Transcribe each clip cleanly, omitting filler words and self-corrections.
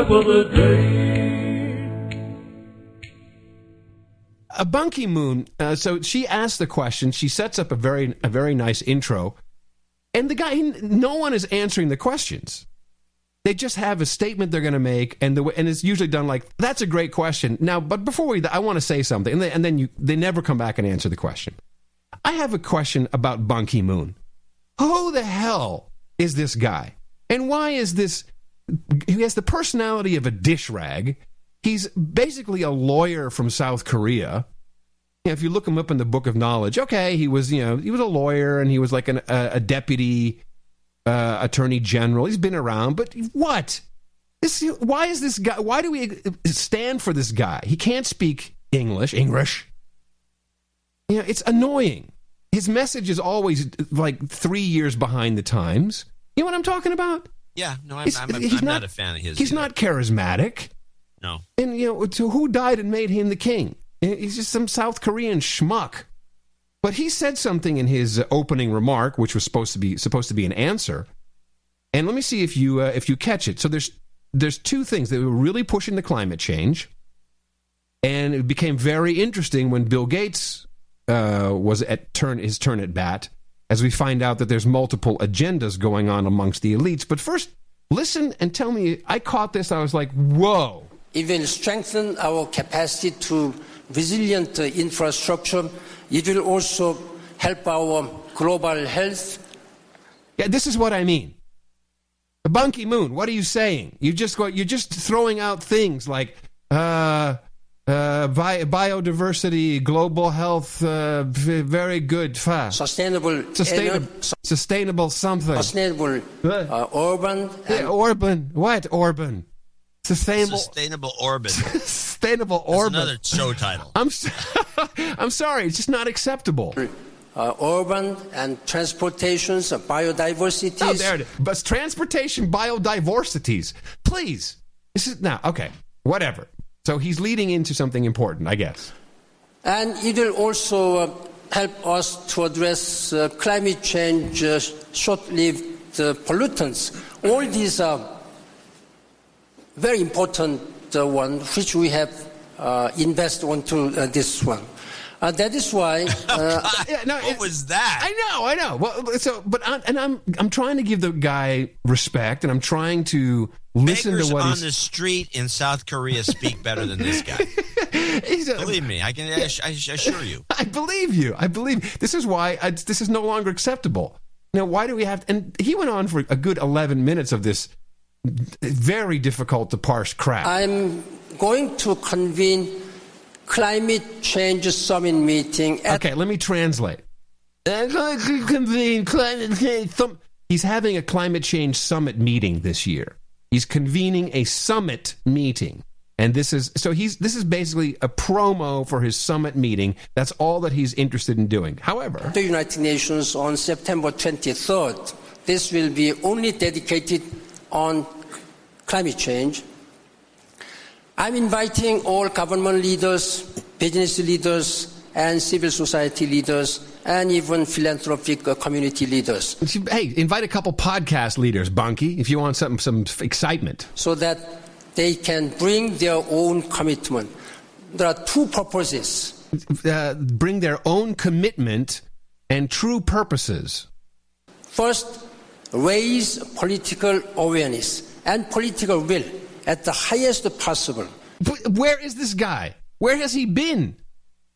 Clip of the Day. Ban Ki-moon, so she asks the question, she sets up a very nice intro, and the guy, no one is answering the questions. They just have a statement they're going to make, and it's usually done like, that's a great question. Now, but before I want to say something, and then they never come back and answer the question. I have a question about Ban Ki-moon. Who the hell is this guy? And why is this... He has the personality of a dish rag. He's basically a lawyer from South Korea. If you look him up in the Book of Knowledge, okay, he was a lawyer, and he was like a deputy attorney general. He's been around, but what? Why is this guy? Why do we stand for this guy? He can't speak English. It's annoying. His message is always like 3 years behind the times. You know what I'm talking about? Yeah, no, I'm not a fan of his. He's either. not charismatic. No. And, so who died and made him the king? He's just some South Korean schmuck. But he said something in his opening remark, which was supposed to be an answer. And let me see if you catch it. So there's two things that were really pushing the climate change. And it became very interesting when Bill Gates was his turn at bat, as we find out that there's multiple agendas going on amongst the elites. But first, listen and tell me, I caught this, I was like, whoa. It will strengthen our capacity to resilient infrastructure. It will also help our global health. Yeah, this is what I mean. Ban Ki-moon, what are you saying? You're just throwing out things like biodiversity, global health, very good. Sustainable something. Sustainable Orban. Orban. What Orban? Sustainable Orban. Sustainable Orban. That's another show title. I'm sorry. It's just not acceptable. Urban and transportations, biodiversities. Oh, there it is. But transportation, biodiversities. Please. This is now okay. Whatever. So he's leading into something important, I guess. And it will also help us to address climate change, short-lived pollutants. All these are very important ones, which we have invested onto this one. That is why. What was that? I know. Well, I'm trying to give the guy respect, and I'm trying to listen Beggars to what on the street in South Korea speak better than this guy. Believe me, I assure you. I believe you. This is why this is no longer acceptable. Now, why do we have? And he went on for a good 11 minutes of this very difficult to parse crap. I'm going to convene climate change summit meeting. Okay, let me translate. I'm going to convene climate change. He's having a climate change summit meeting this year. He's convening a summit meeting. And this is basically a promo for his summit meeting. That's all that he's interested in doing. However, the United Nations on September 23rd, this will be only dedicated on climate change. I'm inviting all government leaders, business leaders, and civil society leaders, and even philanthropic community leaders. Hey, invite a couple podcast leaders, Bunky, if you want some excitement. So that they can bring their own commitment. There are two purposes. Bring their own commitment and true purposes. First, raise political awareness and political will at the highest possible. Where is this guy? Where has he been?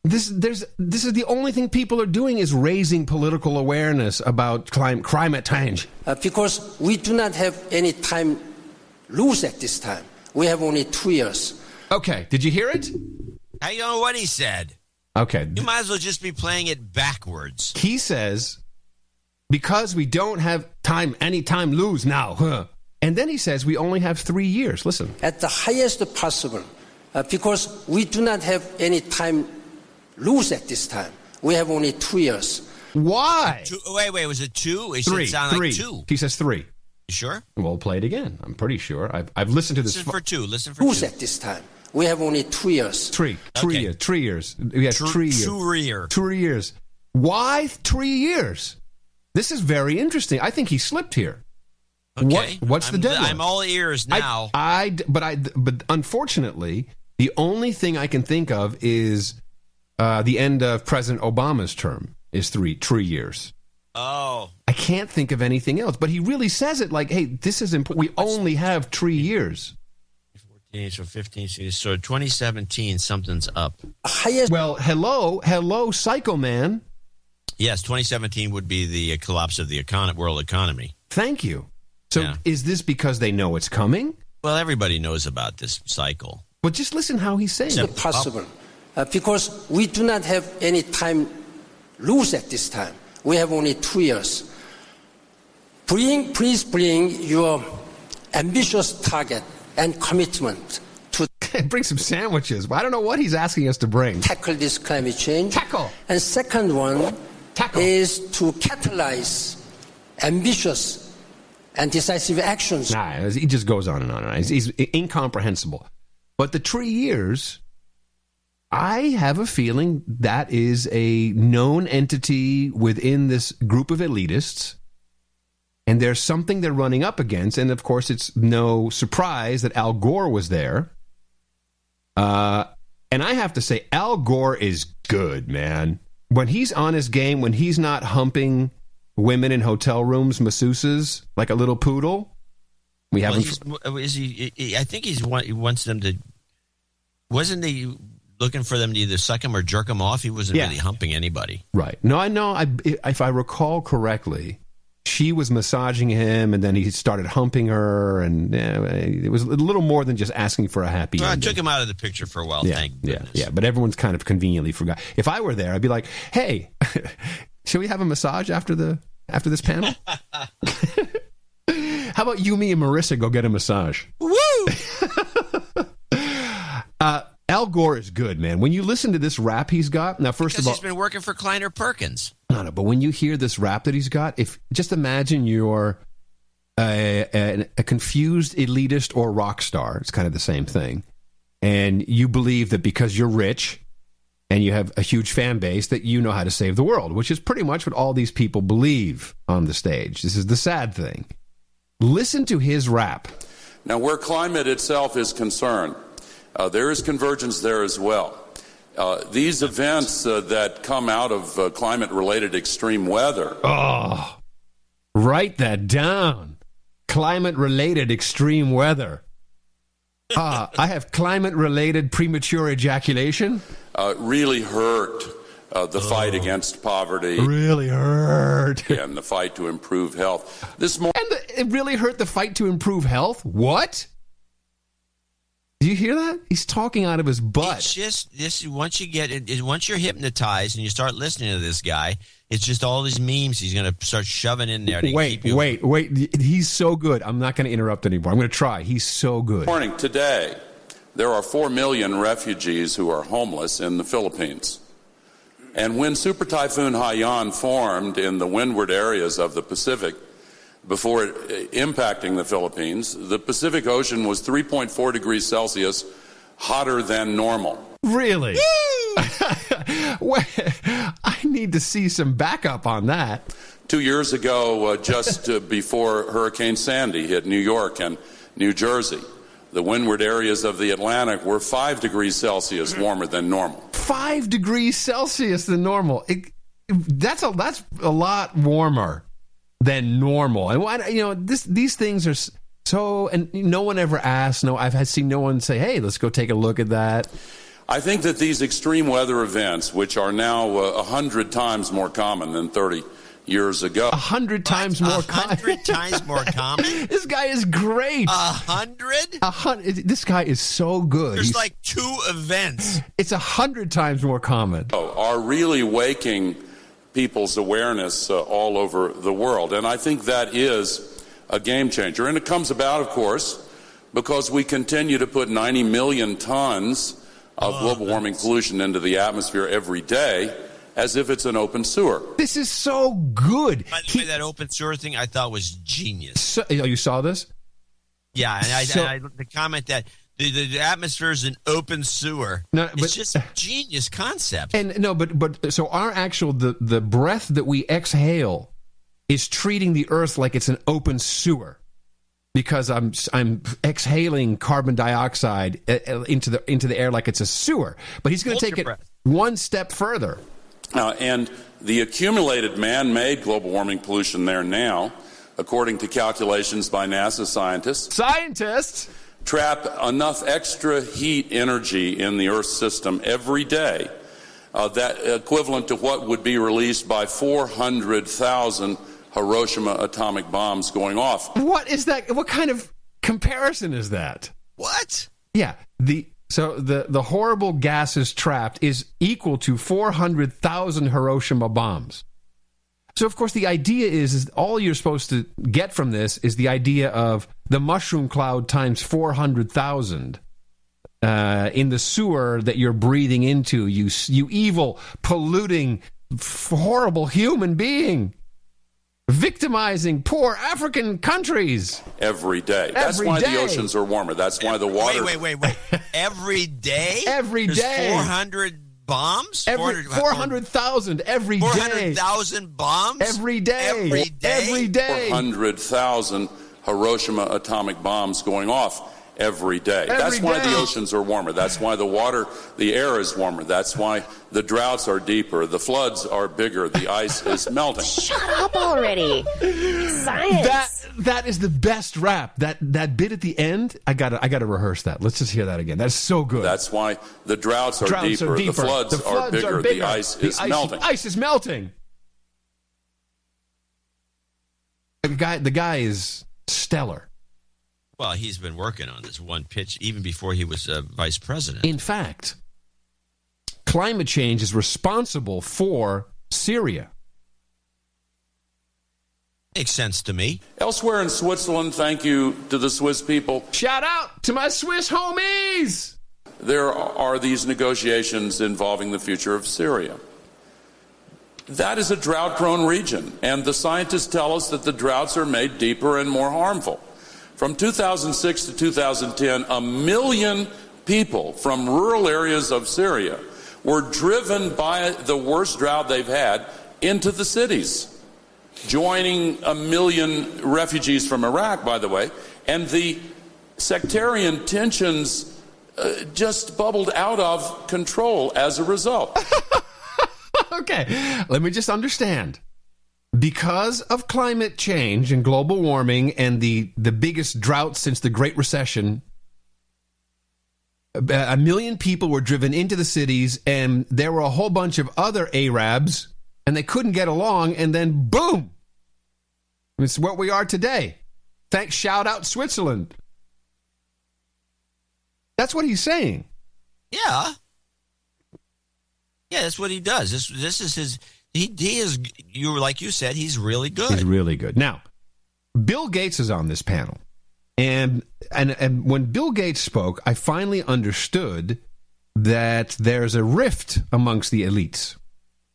This is the only thing people are doing is raising political awareness about climate change. Because we do not have any time lose at this time. We have only 2 years. Okay, did you hear it? I know what he said. Okay. You might as well just be playing it backwards. He says, because we don't have any time lose now. Huh? And then he says we only have 3 years. Listen. At the highest possible. Because we do not have any time lose at this time. We have only 2 years. Why? Wait, was it 2? It three. Sound three. Like 2. He says 3. You sure? We'll play it again. I'm pretty sure. I've listened to this. Listen for 2. Listen for lose 2. at this time. We have only 2 years. 3 years. 3 years. We have 3 years. 2 years. Why 3 years? This is very interesting. I think he slipped here. Okay. What's the deadline? I'm all ears now. But unfortunately, the only thing I can think of is the end of President Obama's term is 3 years. Oh. I can't think of anything else. But he really says it like, hey, this is important. We only have 3 years. 14, so 15, so 2017, something's up. Well, hello, Psycho Man. Yes, 2017 would be the collapse of the world economy. Thank you. So is this because they know it's coming? Well, everybody knows about this cycle. But just listen how he's saying it. It's possible. Because we do not have any time lose at this time. We have only 2 years. Please bring your ambitious target and commitment to bring some sandwiches. I don't know what he's asking us to bring. Tackle this climate change. Tackle. And second one is to catalyze ambitious and decisive actions. Nah, he just goes on and on. He's incomprehensible. But the 3 years, I have a feeling that is a known entity within this group of elitists. And there's something they're running up against. And, of course, it's no surprise that Al Gore was there. And I have to say, Al Gore is good, man. When he's on his game, when he's not humping women in hotel rooms, masseuses, like a little poodle, we have him. I think he wants them to... Wasn't he looking for them to either suck him or jerk him off? He wasn't really humping anybody. Right. No, I know. If I recall correctly... She was massaging him, and then he started humping her, and it was a little more than just asking for a happy ending. I took him out of the picture for a while, thank goodness. Yeah, but everyone's kind of conveniently forgot. If I were there, I'd be like, hey, should we have a massage after this panel? How about you, me, and Marissa go get a massage? Woo! Al Gore is good, man. When you listen to this rap he's got, now first of all, he's been working for Kleiner Perkins. No, but when you hear this rap that he's got, just imagine you're a confused elitist or rock star. It's kind of the same thing, and you believe that because you're rich and you have a huge fan base that you know how to save the world, which is pretty much what all these people believe on the stage. This is the sad thing. Listen to his rap. Now, where climate itself is concerned, there is convergence there as well. These events that come out of climate-related extreme weather. Oh, write that down. Climate-related extreme weather. I have climate-related premature ejaculation. Really hurt the fight against poverty. Really hurt. And the fight to improve health. It really hurt the fight to improve health? What? Do you hear that? He's talking out of his butt. It's just this. Once you're hypnotized and you start listening to this guy, it's just all these memes he's going to start shoving in there. Wait. He's so good. I'm not going to interrupt anymore. I'm going to try. He's so good. Morning. Today, there are 4 million refugees who are homeless in the Philippines. And when Super Typhoon Haiyan formed in the windward areas of the Pacific, before impacting the Philippines, the Pacific Ocean was 3.4 degrees Celsius hotter than normal. Really? I need to see some backup on that. 2 years ago, just before Hurricane Sandy hit New York and New Jersey, the windward areas of the Atlantic were 5 degrees Celsius warmer than normal. 5 degrees Celsius than normal. That's a lot warmer than normal. And why, these things are so, and no one ever asked. No, I've seen no one say, hey, let's go take a look at that. I think that these extreme weather events, which are now 100 times more common than 30 years ago. 100 times more common? 100 times more common? This guy is great. 100? This guy is so good. There's like 2 events. It's 100 times more common. Are really waking people's awareness all over the world. And I think that is a game changer. And it comes about, of course, because we continue to put 90 million tons of global warming pollution into the atmosphere every day as if it's an open sewer. This is so good. By the way, that open sewer thing I thought was genius. You saw this? Yeah, and the comment that the atmosphere is an open sewer. No, it's just a genius concept. And but so our actual the breath that we exhale is treating the earth like it's an open sewer. because I'm exhaling carbon dioxide into the air like it's a sewer. But he's going to take it one step further. And the accumulated man-made global warming pollution there now, according to calculations by NASA scientists, trap enough extra heat energy in the Earth's system every day, that equivalent to what would be released by 400,000 Hiroshima atomic bombs going off. What is that? What kind of comparison is that? What? Yeah, the horrible gases trapped is equal to 400,000 Hiroshima bombs. So, of course, the idea is all you're supposed to get from this is the idea of the mushroom cloud times 400,000 in the sewer that you're breathing into, you evil, polluting, horrible human being, victimizing poor African countries. Every day. That's why the oceans are warmer. That's why the water... Wait. Every day? Every day. There's 400 bombs? 400,000 every day. 400,000 bombs? Every day. Every day? Every day. 400,000 Hiroshima atomic bombs going off every day. That's why the oceans are warmer. That's why the air is warmer. That's why the droughts are deeper, the floods are bigger, the ice is melting. Shut up already. Science. That is the best rap. That bit at the end, I gotta rehearse that. Let's just hear that again. That's so good. That's why the droughts are deeper, the floods are bigger, the ice is melting. Ice is melting. The guy is stellar. Well, he's been working on this one pitch even before he was vice president. In fact, climate change is responsible for Syria. Makes sense to me. Elsewhere in Switzerland, thank you to the Swiss people. Shout out to my Swiss homies! There are these negotiations involving the future of Syria. That is a drought-prone region, and the scientists tell us that the droughts are made deeper and more harmful. From 2006 to 2010, 1 million people from rural areas of Syria were driven by the worst drought they've had into the cities, joining 1 million refugees from Iraq, by the way, and the sectarian tensions just bubbled out of control as a result. Okay, let me just understand. Because of climate change and global warming and the biggest drought since the Great Recession, 1 million people were driven into the cities, and there were a whole bunch of other Arabs, and they couldn't get along, and then boom! It's what we are today. Thanks, shout out Switzerland. That's what he's saying. Yeah. Yeah, that's what he does. This is his... He is, like you said, he's really good. He's really good. Now, Bill Gates is on this panel. And when Bill Gates spoke, I finally understood that there's a rift amongst the elites.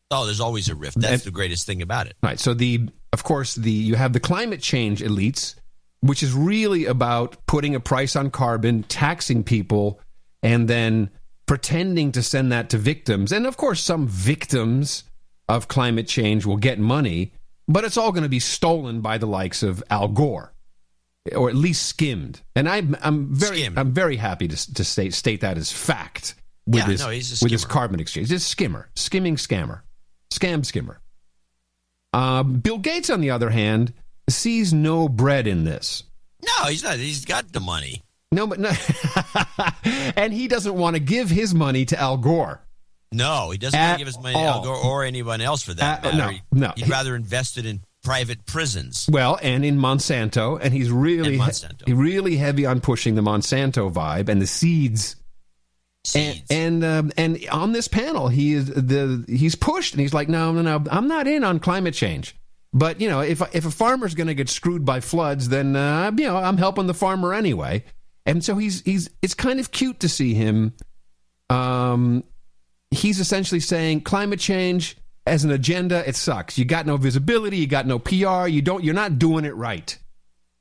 Oh, there's always a rift. That's the greatest thing about it. Right. So you have the climate change elites, which is really about putting a price on carbon, taxing people, and then pretending to send that to victims. And of course, some victims of climate change will get money, but it's all going to be stolen by the likes of Al Gore, or at least skimmed. And I'm very happy to state that as fact with his carbon exchange. It's skimming scammer, scam skimmer. Bill Gates, on the other hand, sees no bread in this. No, he's not. He's got the money. No, and he doesn't want to give his money to Al Gore. No, he doesn't want to give his money to Al Gore or anyone else for that matter. No. He'd rather invest it in private prisons. Well, and in Monsanto, and he's really heavy on pushing the Monsanto vibe and the seeds. And on this panel, he's pushed, and he's like, no, I'm not in on climate change. But if a farmer's going to get screwed by floods, then I'm helping the farmer anyway. And so it's kind of cute to see him. He's essentially saying climate change as an agenda, it sucks. You got no visibility, you got no PR, you're not doing it right.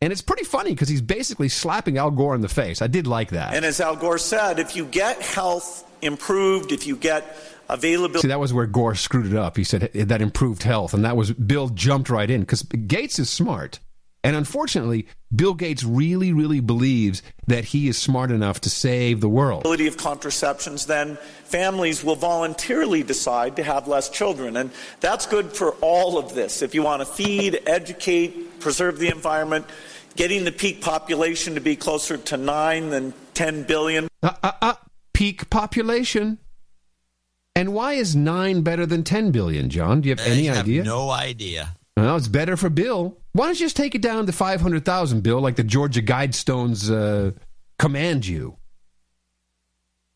And it's pretty funny because he's basically slapping Al Gore in the face. I did like that. And as Al Gore said, if you get health improved, if you get availability... See, that was where Gore screwed it up. He said that improved health, and Bill jumped right in because Gates is smart. And unfortunately, Bill Gates really, really believes that he is smart enough to save the world. Of contraceptions, then families will voluntarily decide to have less children. And that's good for all of this. If you want to feed, educate, preserve the environment, getting the peak population to be closer to 9 than 10 billion. Peak population? And why is 9 better than 10 billion, John? Do you have any idea? No idea. Well, it's better for Bill. Why don't you just take it down to 500,000, Bill, like the Georgia Guidestones command you?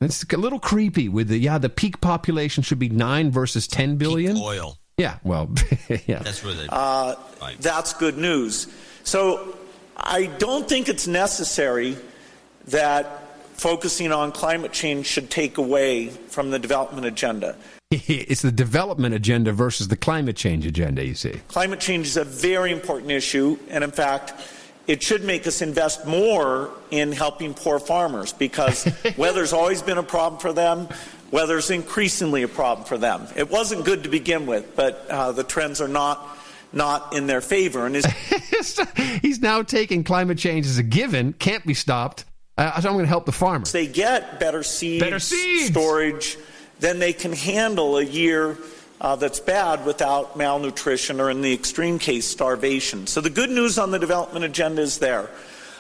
It's a little creepy with the peak population should be 9 versus 10 billion. Peak oil. Yeah, well, yeah. That's where That's good news. So I don't think it's necessary that focusing on climate change should take away from the development agenda. It's the development agenda versus the climate change agenda, you see. Climate change is a very important issue, and in fact, it should make us invest more in helping poor farmers, because weather's always been a problem for them. Weather's increasingly a problem for them. It wasn't good to begin with, but the trends are not in their favor. And he's now taking climate change as a given, can't be stopped. So I'm going to help the farmers. They get better seeds, storage, then they can handle a year that's bad without malnutrition or, in the extreme case, starvation. So the good news on the development agenda is there.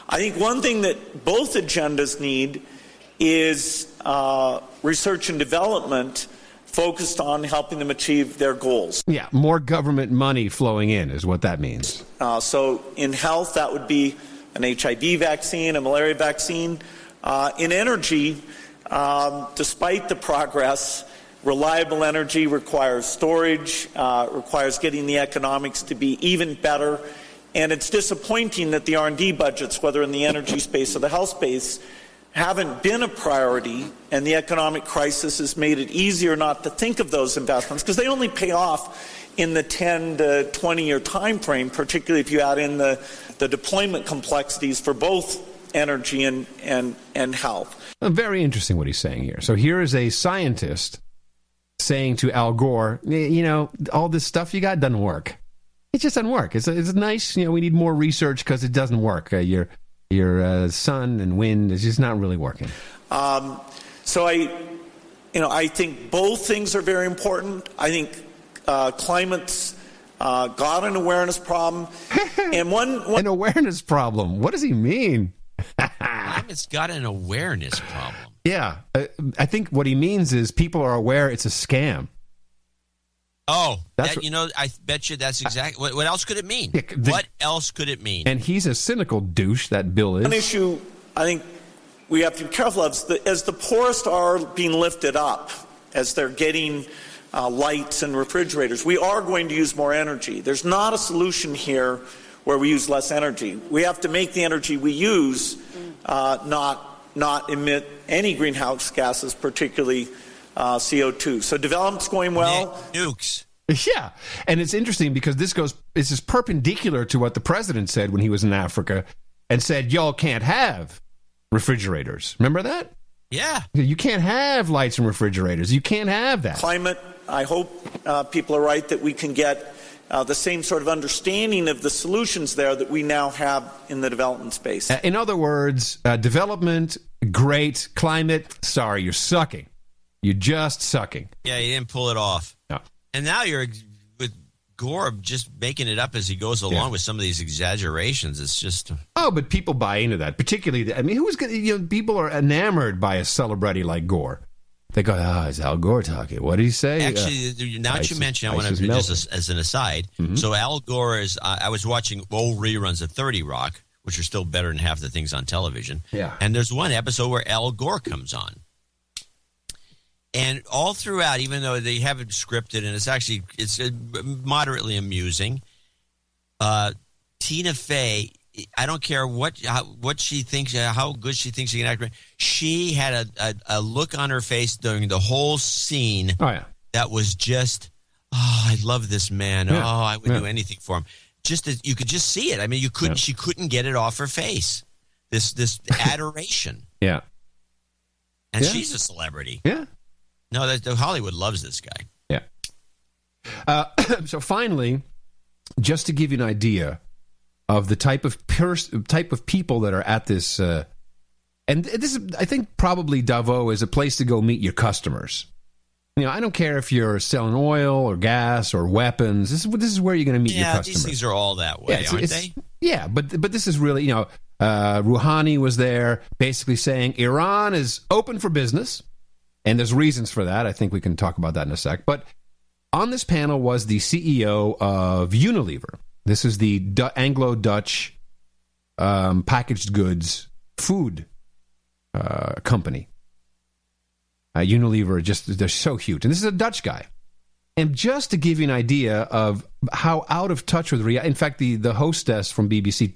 I think one thing that both agendas need is research and development focused on helping them achieve their goals. Yeah, more government money flowing in is what that means. So in health, that would be an HIV vaccine, a malaria vaccine. In energy, despite the progress, reliable energy requires storage, requires getting the economics to be even better. And it's disappointing that the R&D budgets, whether in the energy space or the health space, haven't been a priority, and the economic crisis has made it easier not to think of those investments, because they only pay off in the 10 to 20-year time frame, particularly if you add in the deployment complexities for both energy and health. Very interesting what he's saying here. So here is a scientist saying to Al Gore, all this stuff you got doesn't work. It just doesn't work. It's nice, we need more research because it doesn't work. Your sun and wind is just not really working. So I think both things are very important. I think climate's got an awareness problem, and an awareness problem. What does he mean? Climate's got an awareness problem. Yeah, I think what he means is people are aware it's a scam. Oh, I bet you that's exactly. What else could it mean? What else could it mean? And he's a cynical douche, that Bill is. One issue I think we have to be careful of is as the poorest are being lifted up, as they're getting lights and refrigerators, we are going to use more energy. There's not a solution here where we use less energy. We have to make the energy we use not emit any greenhouse gases, particularly CO2. So development's going well. Nukes. Yeah, and it's interesting because this is perpendicular to what the president said when he was in Africa and said, y'all can't have refrigerators. Remember that? Yeah. You can't have lights and refrigerators. You can't have that. Climate, I hope people are right that we can get the same sort of understanding of the solutions there that we now have in the development space. In other words, development, great. Climate, sorry, you're sucking. You're just sucking. Yeah, you didn't pull it off. No. And now you're with Gore just making it up as he goes along with some of these exaggerations. It's just... Oh, but people buy into that. Particularly, who's going to... people are enamored by a celebrity like Gore. They go, it's Al Gore talking. What did he say? Actually, now that you mention, I want to just as an aside. Mm-hmm. So Al Gore is... I was watching old reruns of 30 Rock, which are still better than half the things on television. Yeah. And there's one episode where Al Gore comes on. And all throughout, even though they have it scripted, and it's moderately amusing, Tina Fey, I don't care what she thinks, how good she thinks she can act. She had a look on her face during the whole scene that was just, I love this man. Yeah. I would do anything for him. Just that you could just see it. I mean, she couldn't get it off her face. This adoration. Yeah. And she's a celebrity. Yeah. No, Hollywood loves this guy. Yeah. So finally, just to give you an idea of the type of people that are at this. And this is, I think, probably Davos is a place to go meet your customers. I don't care if you're selling oil or gas or weapons. This is where you're going to meet your customers. These things are all that way, aren't they? Yeah, but this is really, Rouhani was there basically saying Iran is open for business, and there's reasons for that. I think we can talk about that in a sec. But on this panel was the CEO of Unilever. This is the Anglo-Dutch packaged goods food company. Unilever, they're so huge. And this is a Dutch guy. And just to give you an idea of how out of touch with reality, in fact, the hostess from BBC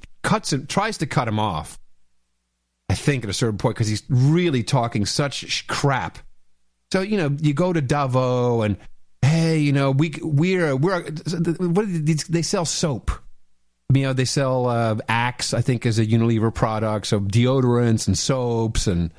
tries to cut him off, I think, at a certain point, because he's really talking such crap. So, you go to Davos and, hey, they sell soap. They sell Axe, I think, as a Unilever product, so deodorants and soaps and,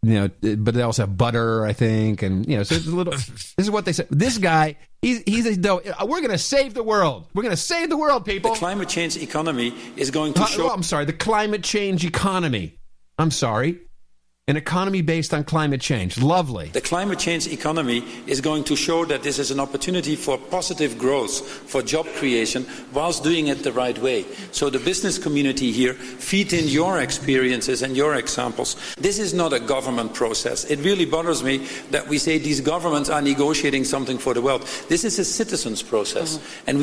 but they also have butter, I think, and, so it's a little, this is what they say. This guy, we're going to save the world. We're going to save the world, people. The climate change economy is going to show... I'm sorry, the climate change economy. I'm sorry. An economy based on climate change. Lovely. The climate change economy is going to show that this is an opportunity for positive growth, for job creation, whilst doing it the right way. So the business community here, feed in your experiences and your examples. This is not a government process. It really bothers me that we say these governments are negotiating something for the world. This is a citizens process. And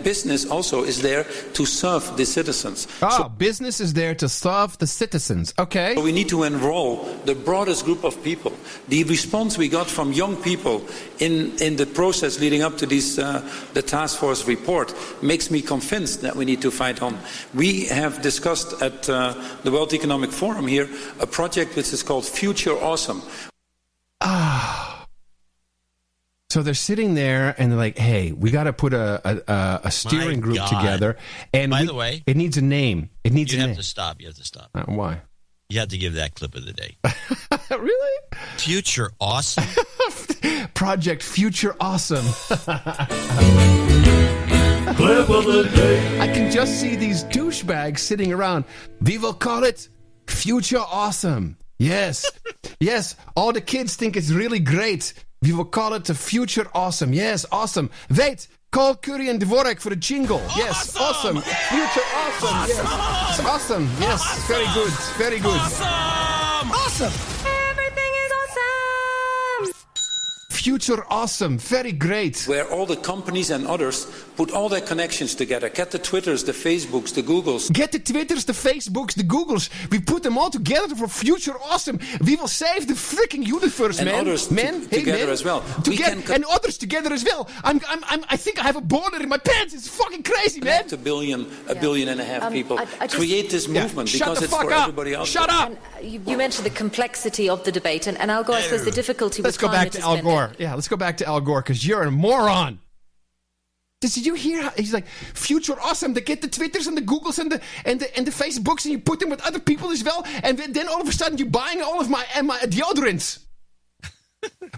business also is there to serve the citizens. Business is there to serve the citizens. Okay. So we need to enroll the broadest group of people. The response we got from young people in the process leading up to the task force report makes me convinced that we need to fight on. We have discussed at the World Economic Forum here a project which is called Future Awesome. So they're sitting there and they're like, hey, we got to put a steering group together. And by the way, it needs a name. You have to stop. Why? You have to give that clip of the day. Really? Future Awesome? Project Future Awesome. Clip of the day. I can just see these douchebags sitting around. We will call it Future Awesome. Yes. Yes. All the kids think it's really great. We will call it the Future Awesome. Yes, awesome. Wait. Call Curry and Dvorak for the jingle. Yes, awesome. Future awesome. Yes, it's awesome. Yes, very good. Very good. Awesome. Everything is awesome. Future awesome. Very great. Where all the companies and others put all their connections together. Get the Twitters, the Facebooks, the Googles. Get the Twitters, the Facebooks, the Googles. We put them all together for Future Awesome. We will save the freaking universe, and man. Others together as well. And others together as well. I think I have a boner in my pants. It's fucking crazy, man. A billion and a half people. Create this movement because it's for everybody else. Shut up. You mentioned the complexity of the debate, and Al Gore, I suppose the difficulty with climate. Let's go back to Al Gore. Yeah, let's go back to Al Gore because you're a moron. Did you hear how he's like, Future Awesome, they get the Twitters and the Googles and the Facebooks and you put them with other people as well, and then all of a sudden you're buying all of my deodorants.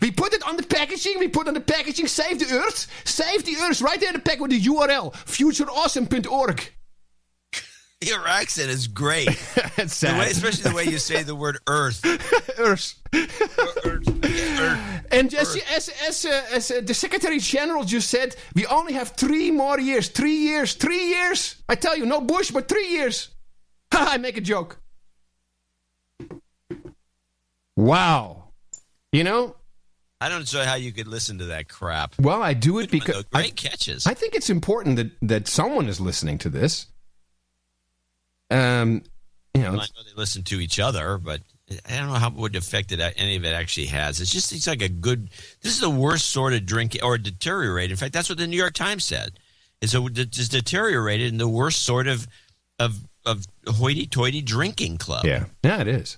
We put it on the packaging, save the earth, right there in the pack with the URL, futureawesome.org. Your accent is great. It's sad. Especially the way you say the word earth. Earth. And as the Secretary General just said, we only have 3 more years. 3 years. 3 years. I tell you, no Bush, but 3 years. I make a joke. Wow. I don't know how you could listen to that crap. Well, I do it because... Great catches. I think it's important that someone is listening to this. I know they listen to each other, but I don't know how what effect any of it actually has. It's like this is the worst sort of drink or deteriorate. In fact, that's what the New York Times said. It's just deteriorated in the worst sort of hoity-toity drinking club. Yeah, it is.